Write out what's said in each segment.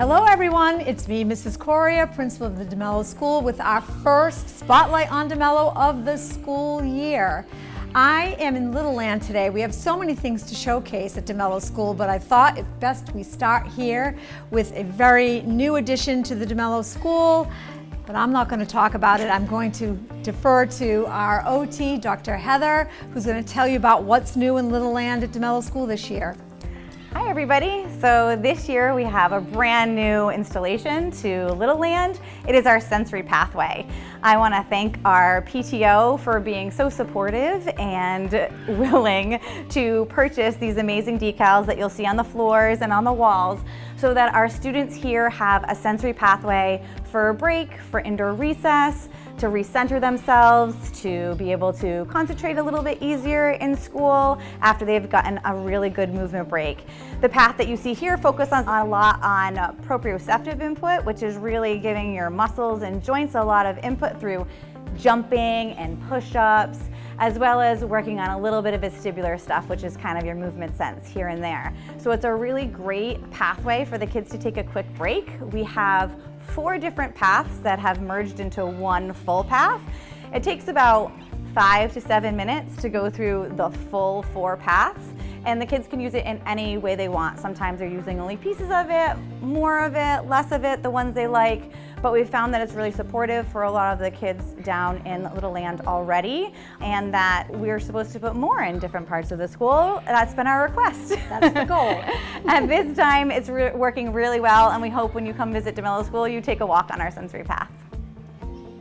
Hello everyone, it's me, Mrs. Correa, principal of the DeMello School, with our first Spotlight on DeMello of the school year. I am in Little Land today. We have so many things to showcase at DeMello School, but I thought it best we start here with a very new addition to the DeMello School. But I'm not going to talk about it. I'm going to defer to our OT, Dr. Heather, who's going to tell you about what's new in Little Land at DeMello School this year. Hi everybody. So this year we have a brand new installation to Little Land. It is our sensory pathway. I want to thank our PTO for being so supportive and willing to purchase these amazing decals that you'll see on the floors and on the walls so that our students here have a sensory pathway for a break, for indoor recess, to recenter themselves, to be able to concentrate a little bit easier in school after they've gotten a really good movement break. The path that you see here focuses a lot on proprioceptive input, which is really giving your muscles and joints a lot of input through jumping and push-ups, as well as working on a little bit of vestibular stuff, which is kind of your movement sense here and there. So it's a really great pathway for the kids to take a quick break. We have 4 different paths that have merged into one full path. It takes about 5 to 7 minutes to go through the full 4 paths, and the kids can use it in any way they want. Sometimes they're using only pieces of it, more of it, less of it, the ones they like. But we've found that it's really supportive for a lot of the kids down in Little Land already, and that we're supposed to put more in different parts of the school. That's been our request. That's the goal. And this time it's working really well, and we hope when you come visit DeMello School, you take a walk on our sensory path.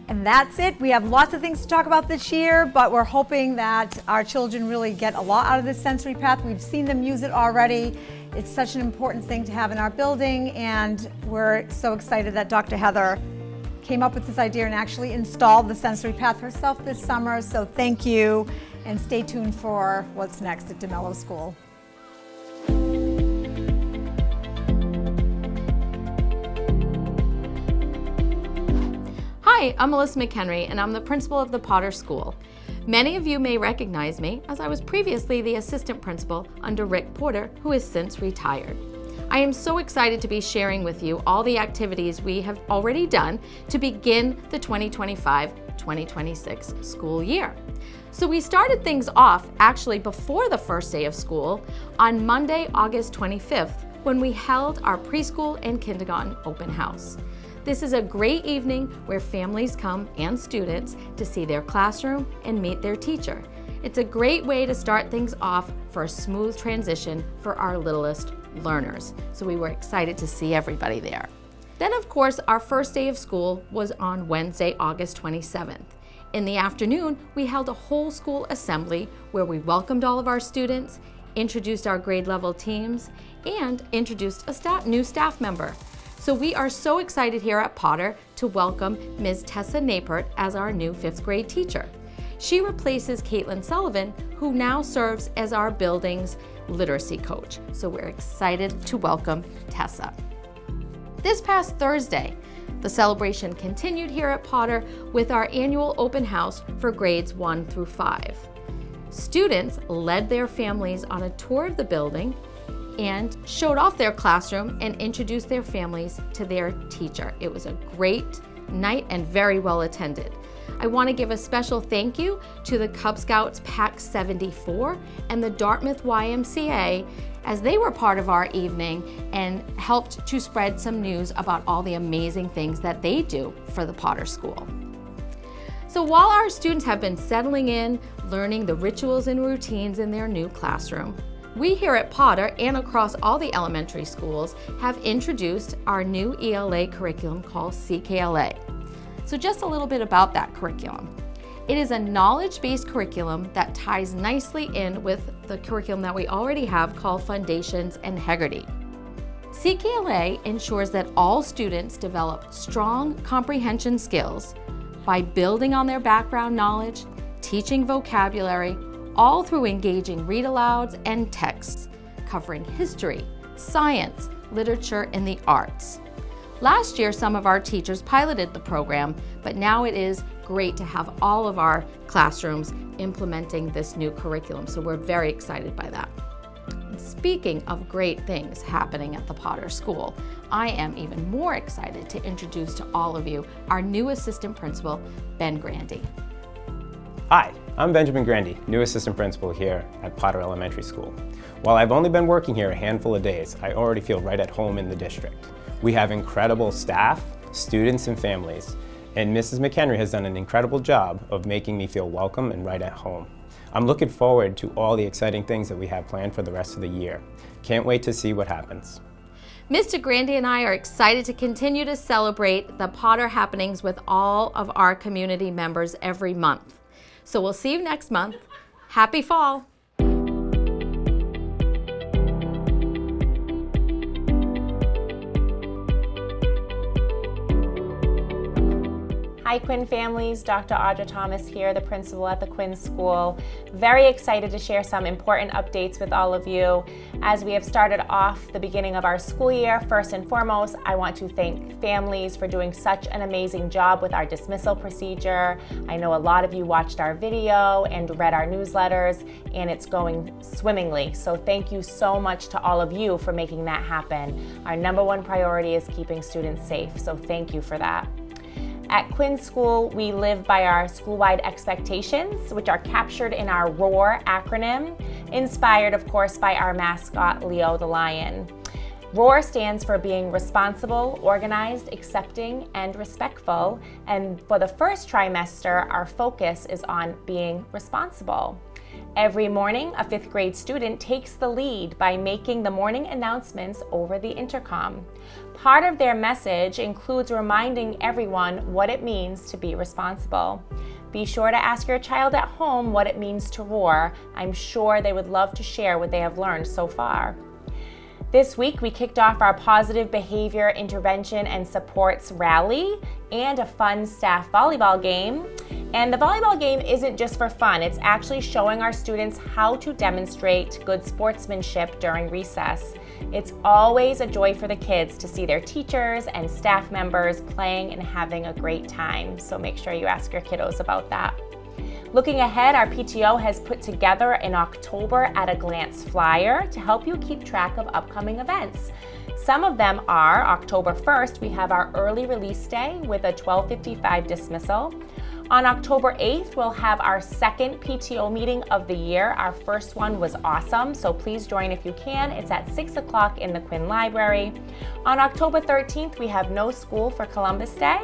And that's it. We have lots of things to talk about this year, but we're hoping that our children really get a lot out of this sensory path. We've seen them use it already. It's such an important thing to have in our building, and we're so excited that Dr. Heather came up with this idea and actually installed the sensory path herself this summer. So thank you, and stay tuned for what's next at DeMello School. Hi, I'm Melissa McHenry, and I'm the principal of the Potter School. Many of you may recognize me, as I was previously the assistant principal under Rick Porter, who has since retired. I am so excited to be sharing with you all the activities we have already done to begin the 2025-2026 school year. So we started things off actually before the first day of school on Monday, August 25th, when we held our preschool and kindergarten open house. This is a great evening where families come and students to see their classroom and meet their teacher. It's a great way to start things off for a smooth transition for our littlest learners. So we were excited to see everybody there. Then of course, our first day of school was on Wednesday, August 27th. In the afternoon, we held a whole school assembly where we welcomed all of our students, introduced our grade level teams, and introduced a new staff member. So we are so excited here at Potter to welcome Ms. Tessa Napert as our new 5th grade teacher. She replaces Caitlin Sullivan, who now serves as our building's literacy coach. So we're excited to welcome Tessa. This past Thursday, the celebration continued here at Potter with our annual open house for grades 1 through 5. Students led their families on a tour of the building and showed off their classroom and introduced their families to their teacher. It was a great night and very well attended. I want to give a special thank you to the Cub Scouts Pack 74 and the Dartmouth YMCA, as they were part of our evening and helped to spread some news about all the amazing things that they do for the Potter School. So while our students have been settling in, learning the rituals and routines in their new classroom, we here at Potter and across all the elementary schools have introduced our new ELA curriculum called CKLA. So just a little bit about that curriculum. It is a knowledge-based curriculum that ties nicely in with the curriculum that we already have called Foundations and Hegarty. CKLA ensures that all students develop strong comprehension skills by building on their background knowledge, teaching vocabulary, all through engaging read-alouds and texts, covering history, science, literature, and the arts. Last year, some of our teachers piloted the program, but now it is great to have all of our classrooms implementing this new curriculum, so we're very excited by that. Speaking of great things happening at the Potter School, I am even more excited to introduce to all of you our new assistant principal, Ben Grandy. Hi, I'm Benjamin Grandy, new assistant principal here at Potter Elementary School. While I've only been working here a handful of days, I already feel right at home in the district. We have incredible staff, students, and families, and Mrs. McHenry has done an incredible job of making me feel welcome and right at home. I'm looking forward to all the exciting things that we have planned for the rest of the year. Can't wait to see what happens. Mr. Grandy and I are excited to continue to celebrate the Potter happenings with all of our community members every month. So we'll see you next month. Happy fall! Hi Quinn families, Dr. Audra Thomas here, the principal at the Quinn School. Very excited to share some important updates with all of you. As we have started off the beginning of our school year, first and foremost, I want to thank families for doing such an amazing job with our dismissal procedure. I know a lot of you watched our video and read our newsletters, and it's going swimmingly. So thank you so much to all of you for making that happen. Our number one priority is keeping students safe, so thank you for that. At Quinn School, we live by our school-wide expectations, which are captured in our ROAR acronym, inspired, of course, by our mascot, Leo the Lion. ROAR stands for being responsible, organized, accepting, and respectful. And for the first trimester, our focus is on being responsible. Every morning, a 5th grade student takes the lead by making the morning announcements over the intercom. Part of their message includes reminding everyone what it means to be responsible. Be sure to ask your child at home what it means to roar. I'm sure they would love to share what they have learned so far. This week, we kicked off our Positive Behavior Intervention and Supports Rally and a fun staff volleyball game. And the volleyball game isn't just for fun, it's actually showing our students how to demonstrate good sportsmanship during recess. It's always a joy for the kids to see their teachers and staff members playing and having a great time, so make sure you ask your kiddos about that. Looking ahead, our PTO has put together an October at a glance flyer to help you keep track of upcoming events. Some of them are October 1st, we have our early release day with a 12:55 dismissal. On October 8th, we'll have our second PTO meeting of the year. Our first one was awesome, so please join if you can. It's at 6 o'clock in the Quinn Library. On October 13th, we have no school for Columbus Day.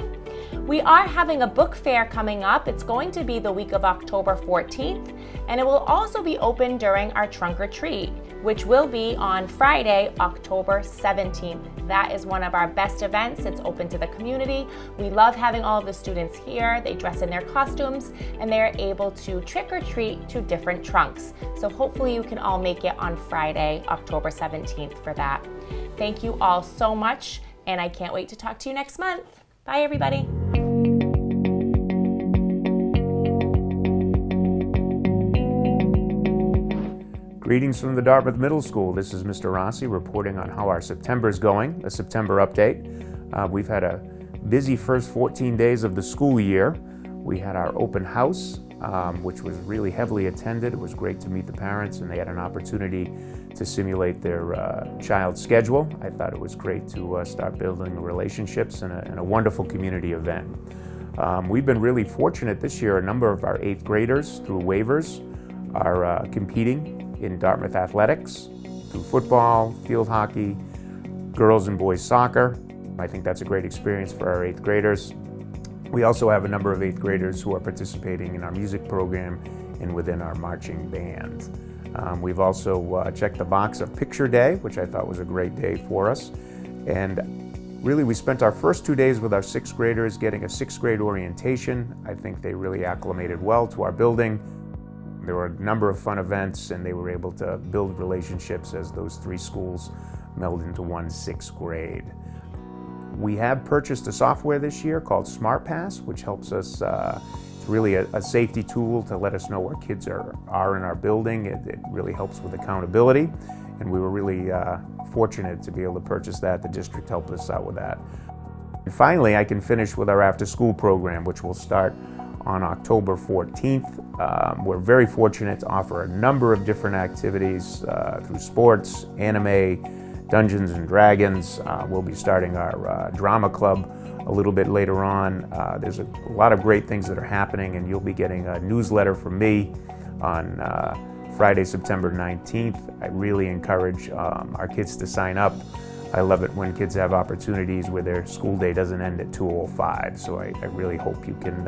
We are having a book fair coming up. It's going to be the week of October 14th, and it will also be open during our trunk or treat, which will be on Friday, October 17th. That is one of our best events. It's open to the community. We love having all of the students here. They dress in their costumes and they are able to trick or treat to different trunks. So hopefully you can all make it on Friday, October 17th for that. Thank you all so much, and I can't wait to talk to you next month. Bye everybody. Greetings from the Dartmouth Middle School. This is Mr. Rossi reporting on how our September is going, a September update. We've had a busy first 14 days of the school year. We had our open house, which was really heavily attended. It was great to meet the parents, and they had an opportunity to simulate their child's schedule. I thought it was great to start building relationships and a wonderful community event. We've been really fortunate this year. A number of our 8th graders, through waivers, are competing in Dartmouth athletics, through football, field hockey, girls and boys soccer. I think that's a great experience for our 8th graders. We also have a number of 8th graders who are participating in our music program and within our marching band. We've also checked the box of Picture Day, which I thought was a great day for us. And really, we spent our first 2 days with our 6th graders getting a 6th grade orientation. I think they really acclimated well to our building. There were a number of fun events, and they were able to build relationships as those 3 schools meld into one 6th grade. We have purchased a software this year called SmartPass, which helps us, it's really a safety tool to let us know where kids are in our building. It really helps with accountability, and we were really fortunate to be able to purchase that. The district helped us out with that. And finally, I can finish with our after-school program, which will start on October 14th. We're very fortunate to offer a number of different activities through sports, anime, Dungeons and Dragons. We'll be starting our drama club a little bit later on. There's a lot of great things that are happening, and you'll be getting a newsletter from me on Friday, September 19th. I really encourage our kids to sign up. I love it when kids have opportunities where their school day doesn't end at 2:05, so I really hope you can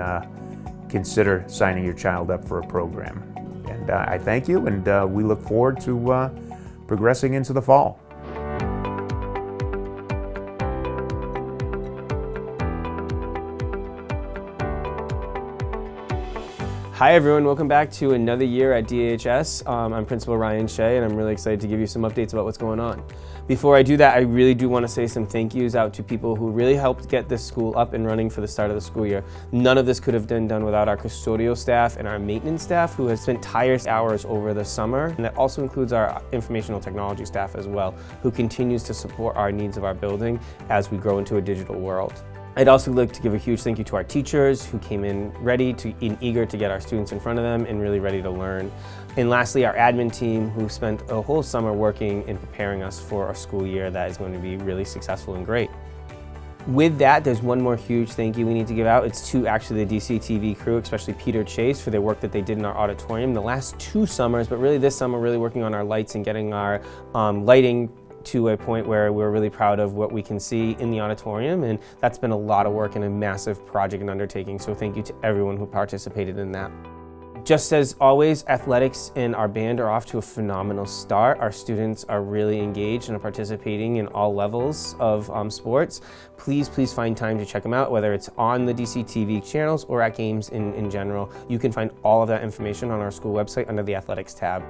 consider signing your child up for a program. And I thank you, and we look forward to progressing into the fall. Hi everyone, welcome back to another year at DHS. I'm Principal Ryan Shea, and I'm really excited to give you some updates about what's going on. Before I do that, I really do want to say some thank yous out to people who really helped get this school up and running for the start of the school year. None of this could have been done without our custodial staff and our maintenance staff, who has spent tireless hours over the summer. And that also includes our informational technology staff as well, who continues to support our needs of our building as we grow into a digital world. I'd also like to give a huge thank you to our teachers who came in ready and eager to get our students in front of them and really ready to learn. And lastly, our admin team who spent a whole summer working and preparing us for a school year that is going to be really successful and great. With that, there's one more huge thank you we need to give out. It's to actually the DCTV crew, especially Peter Chase, for their work that they did in our auditorium the last 2 summers, but really this summer really working on our lights and getting our lighting to a point where we're really proud of what we can see in the auditorium, and that's been a lot of work and a massive project and undertaking, so thank you to everyone who participated in that. Just as always, athletics and our band are off to a phenomenal start. Our students are really engaged and are participating in all levels of sports. Please find time to check them out, whether it's on the DCTV channels or at games in general. You can find all of that information on our school website under the athletics tab.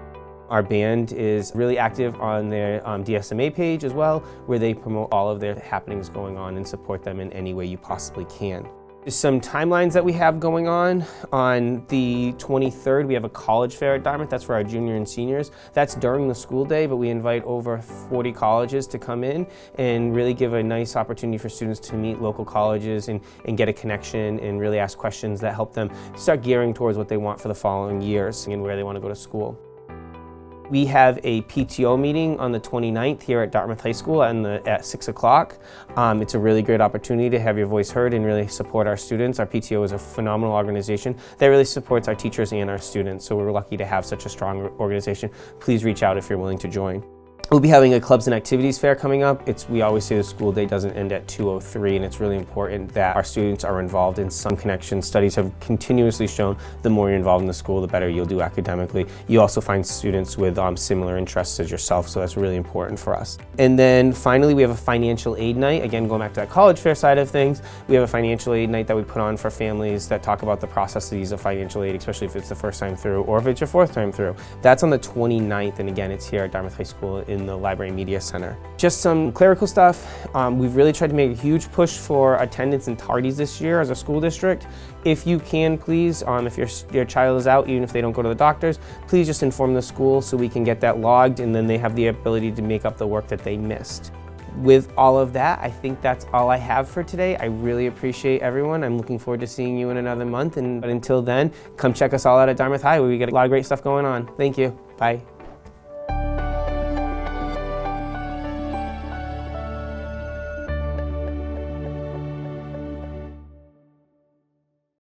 Our band is really active on their DSMA page as well, where they promote all of their happenings going on and support them in any way you possibly can. Some timelines that we have going on. On the 23rd, we have a college fair at Dartmouth. That's for our junior and seniors. That's during the school day, but we invite over 40 colleges to come in and really give a nice opportunity for students to meet local colleges and get a connection and really ask questions that help them start gearing towards what they want for the following years and where they want to go to school. We have a PTO meeting on the 29th here at Dartmouth High School at 6 o'clock. It's a really great opportunity to have your voice heard and really support our students. Our PTO is a phenomenal organization that really supports our teachers and our students, so we're lucky to have such a strong organization. Please reach out if you're willing to join. We'll be having a clubs and activities fair coming up. We always say the school day doesn't end at 2:03, and it's really important that our students are involved in some connection. Studies have continuously shown the more you're involved in the school, the better you'll do academically. You also find students with similar interests as yourself, so that's really important for us. And then finally, we have a financial aid night. Again, going back to that college fair side of things, we have a financial aid night that we put on for families that talk about the processes of financial aid, especially if it's the first time through or if it's your 4th time through. That's on the 29th, and again, it's here at Dartmouth High School in the Library Media Center. Just some clerical stuff. We've really tried to make a huge push for attendance and tardies this year as a school district. If you can, please, if your child is out, even if they don't go to the doctors, please just inform the school so we can get that logged, and then they have the ability to make up the work that they missed. With all of that, I think that's all I have for today. I really appreciate everyone. I'm looking forward to seeing you in another month, but until then, come check us all out at Dartmouth High, where we get a lot of great stuff going on. Thank you. Bye.